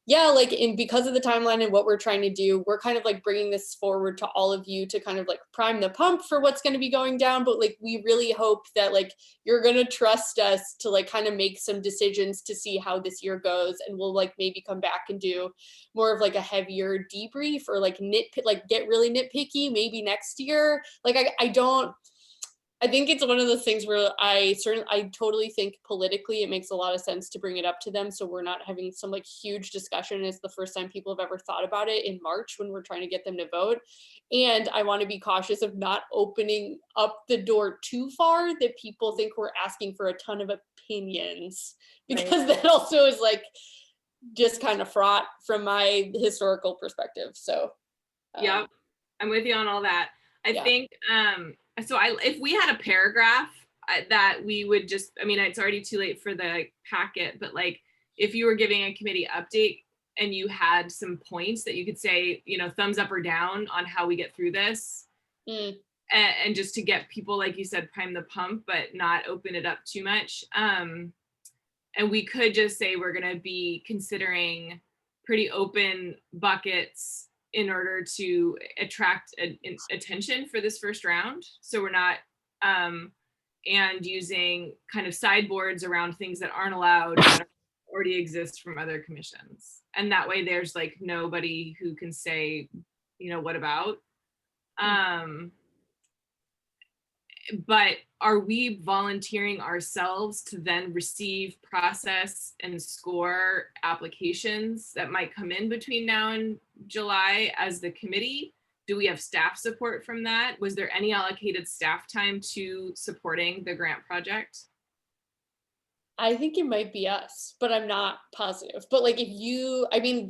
yeah, like because of the timeline and what we're trying to do, we're kind of like bringing this forward to all of you to kind of like prime the pump for what's going to be going down. But like, we really hope that like you're going to trust us to like kind of make some decisions to see how this year goes. And we'll like maybe come back and do more of like a heavier debrief or like get really nitpicky maybe next year. Like, I think it's one of those things where I totally think politically it makes a lot of sense to bring it up to them. So we're not having some like huge discussion. It's the first time people have ever thought about it in March when we're trying to get them to vote. And I want to be cautious of not opening up the door too far that people think we're asking for a ton of opinions, because that also is like just kind of fraught from my historical perspective. So yep, I'm with you on all that. I think if we had a paragraph that we would just, I mean, it's already too late for the packet, but like if you were giving a committee update and you had some points that you could say, you know, thumbs up or down on how we get through this, and just to get people, like you said, prime the pump, but not open it up too much. And we could just say we're going to be considering pretty open buckets in order to attract attention for this first round. So we're not, and using kind of sideboards around things that aren't allowed, that already exist from other commissions. And that way there's like nobody who can say, you know, what about? But are we volunteering ourselves to then receive, process, and score applications that might come in between now and July as the committee? Do we have staff support from that? Was there any allocated staff time to supporting the grant project? I think it might be us, but I'm not positive. But like, if you, I mean,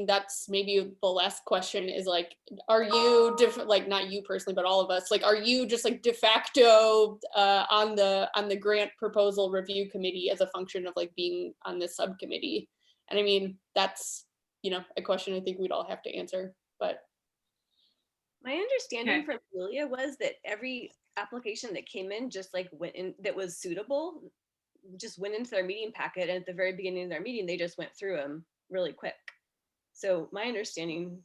that's maybe the last question is like, are you like, not you personally, but all of us, like, are you just like de facto on the grant proposal review committee as a function of like being on this subcommittee? And I mean, that's, you know, a question I think we'd all have to answer. But my understanding from Julia was that every application that came in just like went in that was suitable, just went into their meeting packet, and at the very beginning of their meeting they just went through them really quick. So my understanding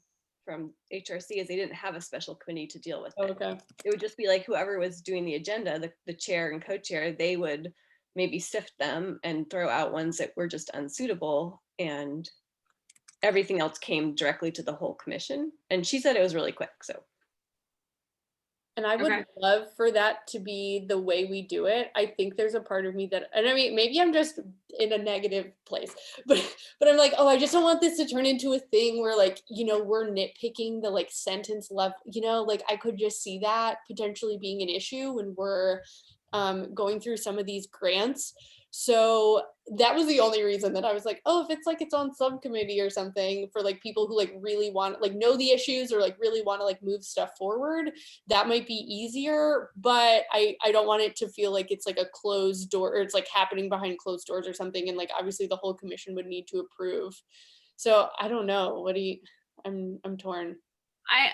from HRC is they didn't have a special committee to deal with it. Okay. It would just be like whoever was doing the agenda, the chair and co-chair, they would maybe sift them and throw out ones that were just unsuitable, and everything else came directly to the whole commission. And she said it was really quick. So and I would love for that to be the way we do it. I think there's a part of me that, and I mean, maybe I'm just in a negative place, but I'm like, oh, I just don't want this to turn into a thing where like, you know, we're nitpicking the like sentence level, you know, like I could just see that potentially being an issue when we're going through some of these grants. So that was the only reason that I was like, oh, if it's like its own subcommittee or something for like people who like really want, like know the issues or like really want to like move stuff forward, that might be easier. But I don't want it to feel like it's like a closed door, or it's like happening behind closed doors or something. And like obviously the whole commission would need to approve. So I don't know. What do you? I'm torn. I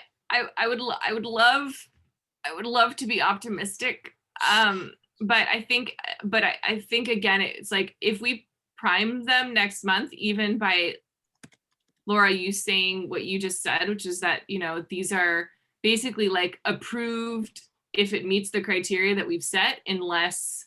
would love to be optimistic. But I think again, it's like if we prime them next month, even by Laura, you saying what you just said, which is that, you know, these are basically like approved if it meets the criteria that we've set, unless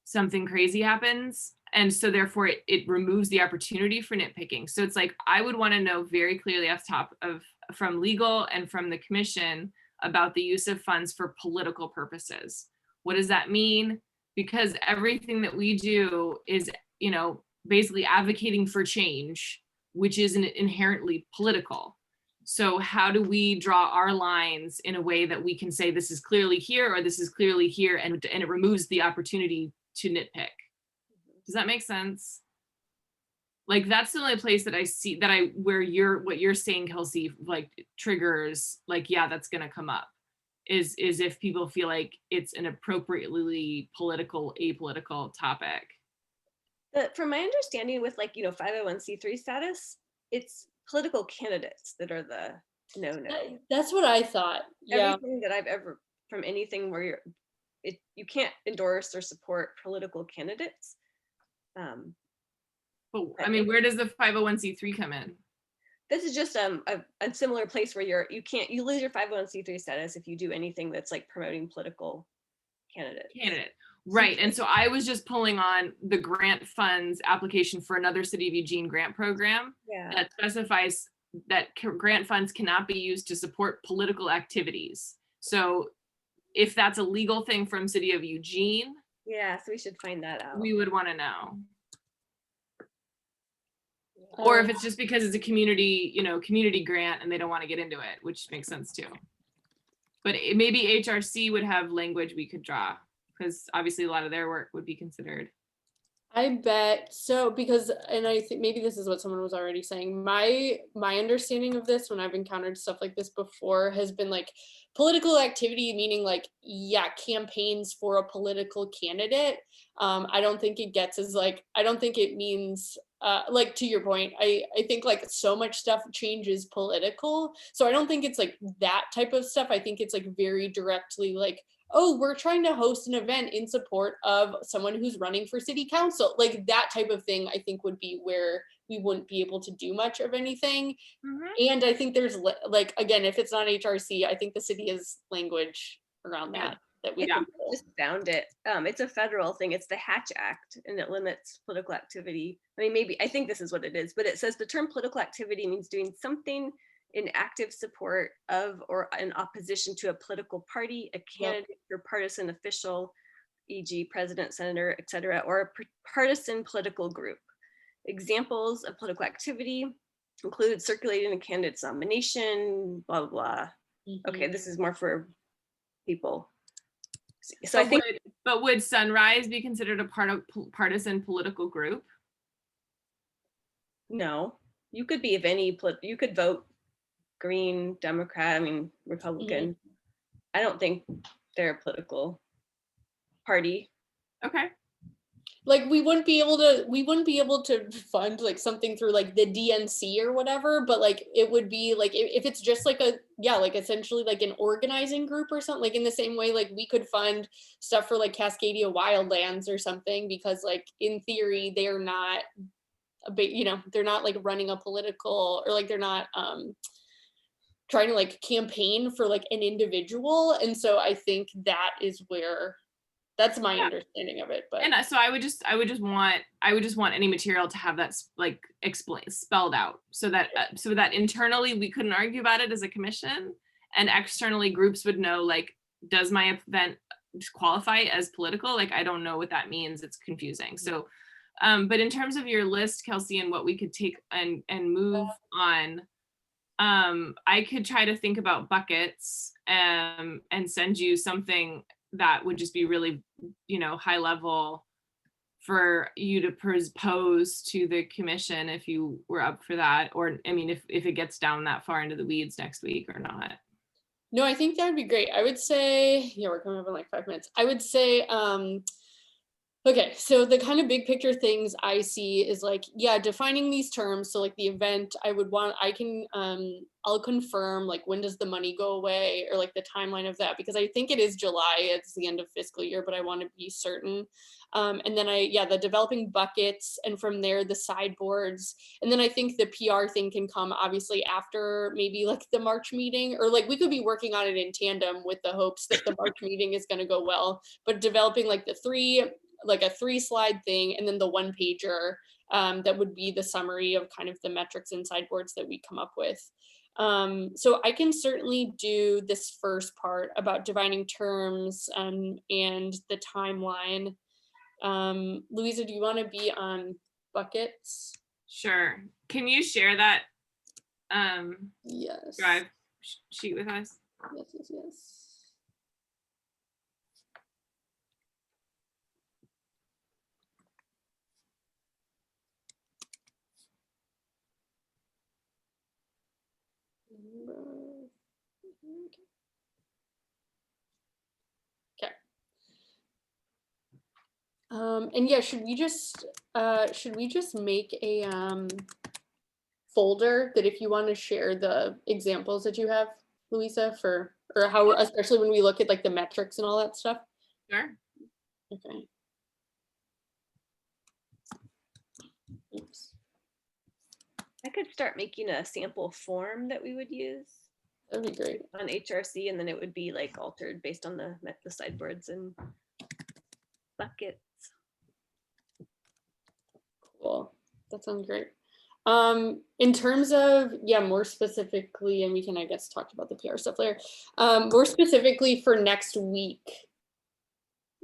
something crazy happens. And so therefore it removes the opportunity for nitpicking. So it's like, I would want to know very clearly off the top of, from legal and from the commission, about the use of funds for political purposes. What does that mean? Because everything that we do is, you know, basically advocating for change, which is inherently political. So how do we draw our lines in a way that we can say this is clearly here or this is clearly here, and it removes the opportunity to nitpick? Does that make sense? like that's the only place that I see that where what you're saying, Kelsey, like triggers, like, yeah, that's gonna come up, is if people feel like it's an appropriately apolitical topic. But from my understanding with, like, 501c3 status, it's political candidates that are the no. That's what I thought. Yeah. Everything that I've ever, from anything where you can't endorse or support political candidates. But I mean, where does the 501c3 come in? This is just a similar place where you lose your 501c3 status if you do anything that's like promoting political candidates. Right. And so I was just pulling on the grant funds application for another City of Eugene grant program that specifies that grant funds cannot be used to support political activities. So if that's a legal thing from City of Eugene, yeah, so we should find that out. We would want to know. Or if it's just because it's a community grant and they don't want to get into it, which makes sense too. But maybe HRC would have language we could draw, because obviously a lot of their work would be considered. I bet so, because, and I think maybe this is what someone was already saying. My understanding of this, when I've encountered stuff like this before, has been like political activity, meaning like, yeah, campaigns for a political candidate. I don't think it gets as like, I don't think it means, like to your point, I think like so much stuff changes political. So I don't think it's like that type of stuff. I think it's like very directly like, oh, we're trying to host an event in support of someone who's running for city council. Like that type of thing, I think would be where we wouldn't be able to do much of anything. Mm-hmm. And I think there's like, again, if it's not HRC, I think the city has language around that we just found it. It's a federal thing. It's the Hatch Act, and it limits political activity. I mean, I think this is what it is, but it says the term political activity means doing something in active support of or in opposition to a political party, a candidate, or partisan official, e.g. president, senator, etc., or a partisan political group. Examples of political activity include circulating a candidate's nomination, blah, blah, blah. Mm-hmm. Okay, this is more for people. So but would Sunrise be considered a partisan political group? No, you could be of any, you could vote Green, Democrat, I mean, Republican. Mm-hmm. I don't think they're a political party. Okay. Like we wouldn't be able to fund like something through like the DNC or whatever, but like it would be like if it's just like like essentially like an organizing group or something, like in the same way like we could fund stuff for like Cascadia Wildlands or something, because like in theory they are not they're not like running a political, or like they're not trying to like campaign for like an individual. And so I think that is where, that's my understanding of it. But and so I would just want any material to have that like spelled out, so that internally we couldn't argue about it as a commission, and externally groups would know, like, does my event qualify as political? Like, I don't know what that means. It's confusing. So but in terms of your list, Kelsey, and what we could take and move on, I could try to think about buckets and send you something that would just be really, high level for you to propose to the commission if you were up for that. Or, I mean, if it gets down that far into the weeds next week or not. No, I think that would be great. I would say, we're coming up in like 5 minutes. I would say, okay, so the kind of big picture things I see is like, defining these terms. So like the event, I'll confirm like when does the money go away, or like the timeline of that, because I think it is July, it's the end of fiscal year, but I want to be certain. And then the developing buckets, and from there the sideboards. And then I think the PR thing can come obviously after maybe like the March meeting, or like we could be working on it in tandem with the hopes that the March meeting is going to go well, but developing like a 3-slide thing, and then the 1-pager that would be the summary of kind of the metrics and sideboards that we come up with. So I can certainly do this first part about defining terms and the timeline. Louisa, do you want to be on buckets? Sure. Can you share that yes. drive sheet with us? Yes. Okay. And yeah, should we just make a folder that if you want to share the examples that you have, Louisa, for or how, especially when we look at like the metrics and all that stuff? Sure. Okay. Oops. I could start making a sample form that we would use That'd be great. on HRC, and then it would be like altered based on the sideboards and buckets. Cool. That sounds great. In terms of, yeah, more specifically, and we can, I guess, talk about the PR stuff later. More specifically for next week,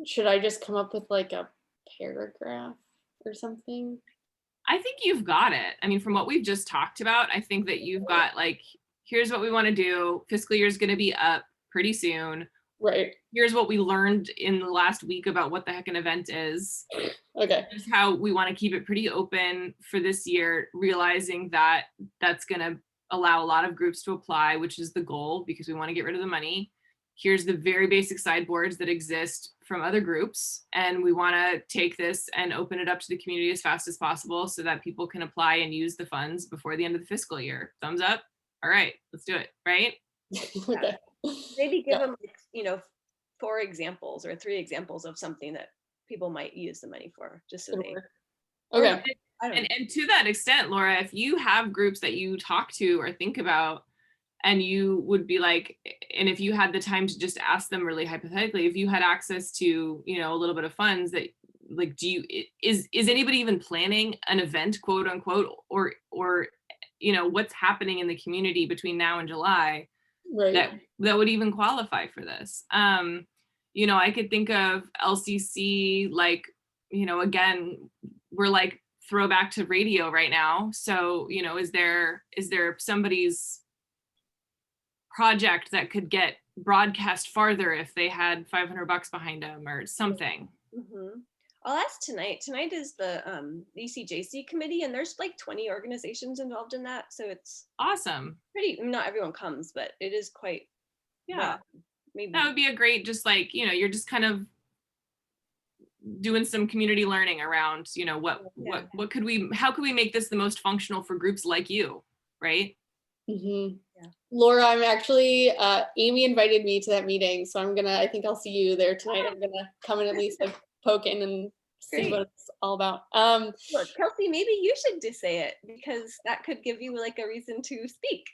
should I just come up with like a paragraph or something? I think you've got it. I mean, from what we've just talked about, I think that you've got like, here's what we want to do. Fiscal year is going to be up pretty soon. Right. Here's what we learned in the last week about what the heck an event is. Okay. Here's how we want to keep it pretty open for this year, realizing that that's going to allow a lot of groups to apply, which is the goal because we want to get rid of the money. Here's the very basic sideboards that exist from other groups. And we want to take this and open it up to the community as fast as possible so that people can apply and use the funds before the end of the fiscal year. Thumbs up. All right, let's do it. Right. Okay. Maybe give them, like, 4 examples or 3 examples of something that people might use the money for, just so they. Okay. And to that extent, Laura, if you have groups that you talk to or think about, and you would be like, and if you had the time to just ask them really hypothetically, if you had access to, a little bit of funds that like, is anybody even planning an event, quote unquote, or, what's happening in the community between now and July Right. that would even qualify for this? I could think of LCC, like, again, we're like throwback to radio right now. So, is there somebody's project that could get broadcast farther if they had $500 behind them or something? Mm-hmm. I'll ask tonight. Tonight is the ECJC committee, and there's like 20 organizations involved in that. So it's Awesome. pretty, not everyone comes, but it is quite, Yeah. Maybe That would be a great, just like, you're just kind of doing some community learning around, how could we make this the most functional for groups like you, right? Mm-hmm. Yeah. Laura, I'm actually, Amy invited me to that meeting, so I think I'll see you there tonight. I'm gonna come and at least like poke in and see Great. what it's all about. Look, Kelsey, maybe you should just say it, because that could give you like a reason to speak.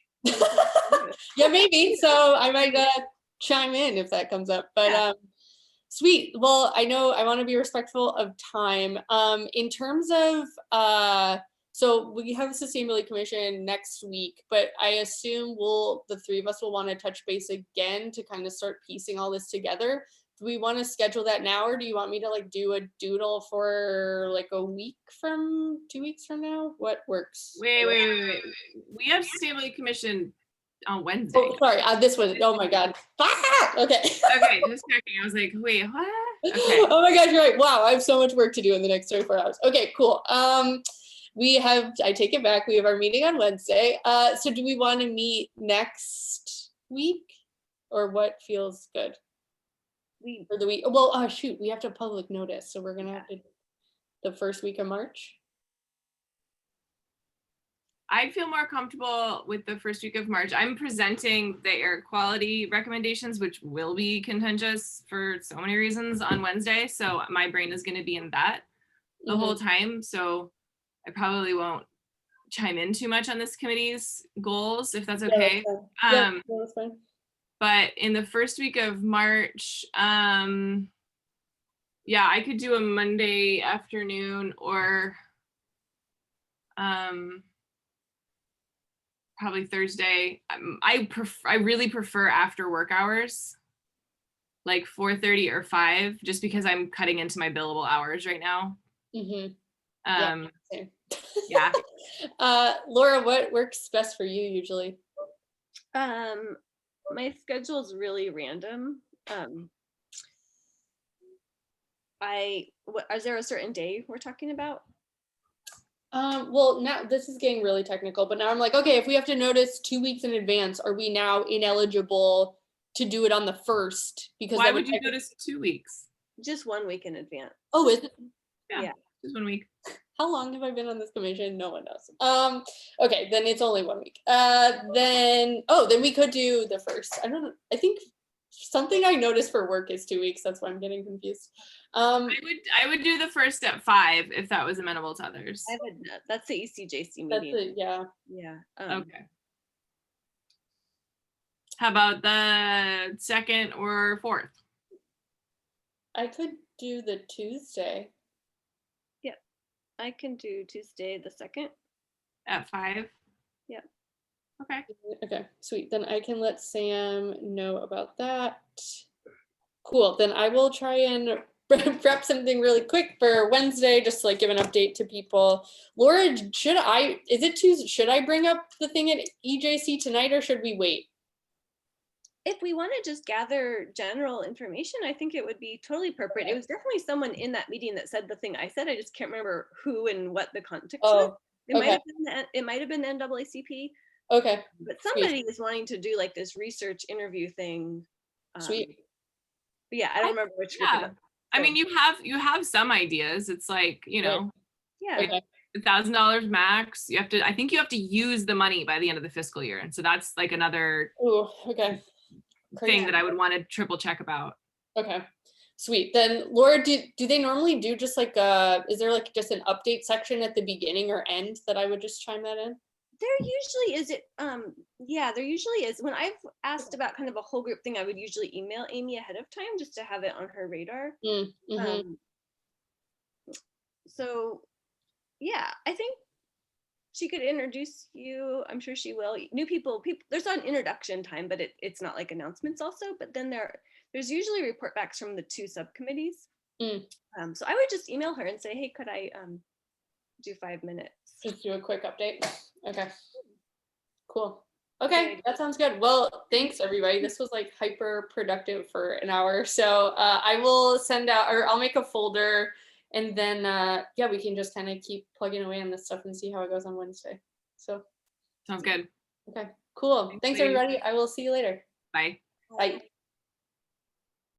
Yeah, maybe. So I might chime in if that comes up. But Yeah. Sweet. Well, I know I want to be respectful of time. In terms of so we have a sustainability commission next week, but I assume the 3 of us will want to touch base again to kind of start piecing all this together. Do we want to schedule that now, or do you want me to like do a doodle for like a week from 2 weeks from now? What works? Wait. We have Sustainability Commission on Wednesday. Oh, sorry. This was, oh my God. Ah! Okay. Okay, just checking. I was like, wait, what? Okay. Oh my gosh, you're right. Wow, I have so much work to do in the next 24 hours. Okay, cool. I take it back. We have our meeting on Wednesday. So do we want to meet next week, or what feels good? For the week. Well, oh shoot, we have to public notice, so we're gonna have to the first week of March. I'd feel more comfortable with the first week of March. I'm presenting the air quality recommendations, which will be contentious for so many reasons on Wednesday. So my brain is going to be in that the whole time. So I probably won't chime in too much on this committee's goals, if that's okay. Yeah, that's fine. But in the first week of March, yeah, I could do a Monday afternoon or probably Thursday. I really prefer after work hours, like 4:30 or 5, just because I'm cutting into my billable hours right now. Yeah. Yeah. Laura, what works best for you usually? My schedule is really random. Is there a certain day we're talking about? Well, now this is getting really technical, but now I'm like, okay, if we have to notice 2 weeks in advance, are we now ineligible to do it on the 1st? Because Why that would you technically- notice 2 weeks? Just 1 week in advance. Oh, is it? Yeah, Yeah. just 1 week. How long have I been on this commission? No one knows. Okay, then it's only 1 week. Then we could do the 1st. I don't know. I think something I noticed for work is 2 weeks. That's why I'm getting confused. I would do the 1st at 5 if that was amenable to others. That's the ECJC That's meeting. it, yeah. Yeah. Okay. How about the 2nd or 4th? I could do the Tuesday. I can do Tuesday the 2nd. At 5? Yeah. Okay. Okay, sweet. Then I can let Sam know about that. Cool. Then I will try and prep something really quick for Wednesday, just to like give an update to people. Laura, should I bring up the thing at EJC tonight or should we wait? If we want to just gather general information, I think it would be totally appropriate. It was definitely someone in that meeting that said the thing I said. I just can't remember who and what the context was. It might have been the NAACP. Okay. But somebody is wanting to do like this research interview thing. Sweet. But yeah, I don't remember which group. Yeah. I mean, you have some ideas. It's like, Yeah. Okay. $1,000 max. I think you have to use the money by the end of the fiscal year. And so that's like another Ooh, okay. thing that I would want to triple check about. Okay. Sweet. Then Laura, do they normally do just like is there like just an update section at the beginning or end that I would just chime that in? There usually is there usually is. When I've asked about kind of a whole group thing, I would usually email Amy ahead of time just to have it on her radar. So yeah, I think she could introduce you. I'm sure she will. New people, there's an introduction time, but it's not like announcements also, but then there's usually report backs from the 2 subcommittees. So I would just email her and say, hey, could I do 5 minutes? Just do a quick update. Okay. Cool. Okay, that sounds good. Well, thanks everybody. This was like hyper productive for an hour. So I will send out, or I'll make a folder and then yeah, we can just kind of keep plugging away on this stuff and see how it goes on Wednesday. So Sounds good. okay, cool. Thanks everybody. I will see you later. Bye. Bye.